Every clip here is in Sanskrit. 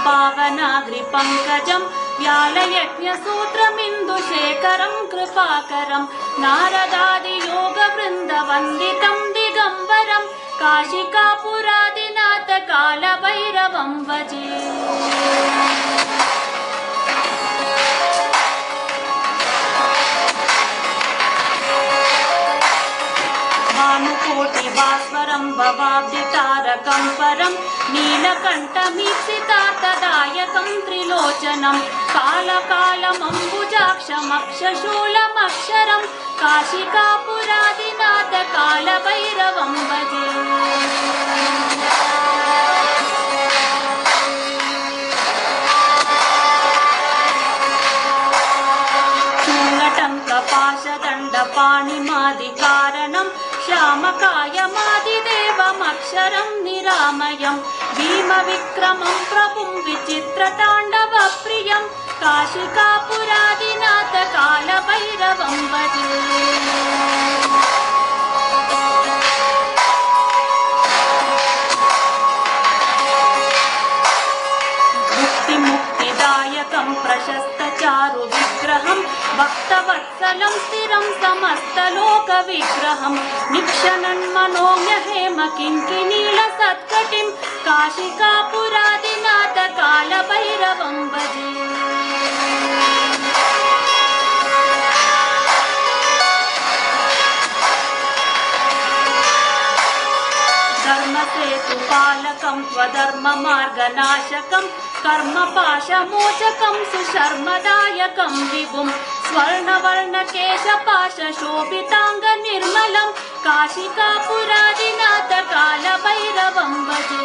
पावनाग्रिपङ्कजं व्यालयज्ञसूत्रमिन्दुशेखरं कृपाकरं नारदादियोगवृन्दवन्दितं दिगम्बरं काशिकापुरादिनाथ कालभैरवं भजे। भानुकोटिभास्वरं भवाब्धितारकं परं नीलकण्ठमीप्सितार्थदायकं त्रिलोचनं कालकालमम्बुजाक्षमक्षशूलमक्षरं काशिकापुरादिनाथ कालभैरवं भजे। शूलटङ्कपाशदण्डपाणिमादिकारणं श्यामकायमादिदेवमक्षरं निरामयं भीमविक्रमं प्रभुं विचित्रताण्डवप्रियं काशिकापुरादिनाथ कालभैरवं भजे। मुक्तिदायकं प्रशस्तचारु विग्रहं भक्तवत्सलं स्थिरं समस्तलोकविग्रहं निक्षणन्मनोम्य हेम किङ्किणीलसत्कटिं काशिकापुरादिनाथ कालभैरवं भजे। धर्मसेतुपालकं स्वधर्ममार्गनाशकं कर्मपाशमोचकं सुशर्मदायकं विभुं स्वर्णवर्णकेशपाशशोभिताङ्गनिर्मलं काशिकापुरादिनाथ कालभैरवं भजे।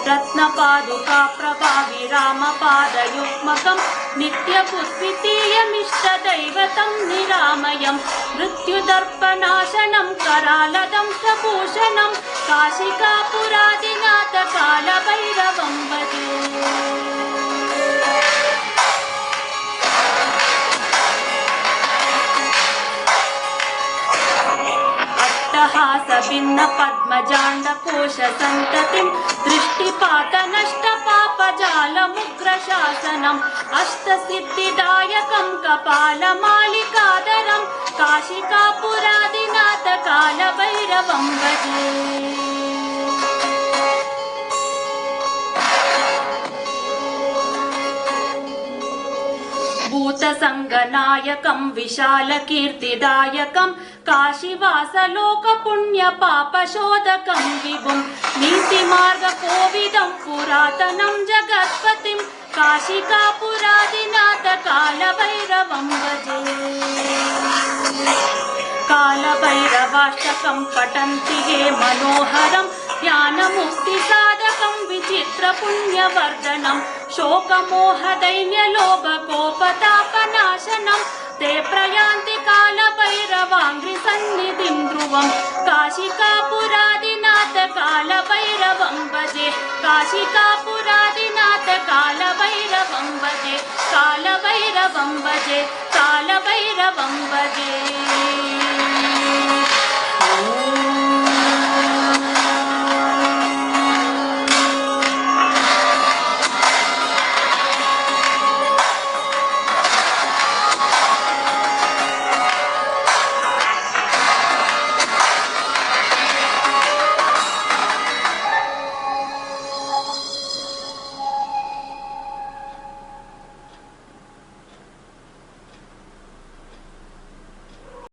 रत्नपादुकाप्रभाविरामपादयुग्मकं नित्यपुष्पितीयमिष्टदैवतं निरामयं मृत्युदर्पनाशनं करालदं प्रभूषणं काशिकापुरादिनाथ कालभैरवं भजे। हासभिन्न पद्मजाण्डकोशसन्ततिं दृष्टिपातनष्टपापजालमुग्रशासनम् अष्टसिद्धिदायकं कपालमालिकाधरं काशिकापुरादिनाथ कालभैरवं भजे। भूतसङ्गनायकं विशालकीर्तिदायकं काशीवासलोकपुण्यपापशोधकं विभुं नीतिमार्गकोविदं पुरातनं जगत्पतिं काशिकापुरादिनाथ कालभैरवं भजे। कालभैरवाष्टकं पठन्ति ये मनोहरं ज्ञानमुक्तिसाधकं विचित्रपुण्यवर्धनं शोकमोहदैन्यलोभकोपतापनाशनं ते प्रयान्ति कालभैरवाङ्घ्रिसन्निधिं ध्रुवं काशिकापुरादिनाथ कालभैरवं भजे। काशिकापुरादिनाथ कालभैरवं भजे। कालभैरवं भजे। कालभैरवं भजे।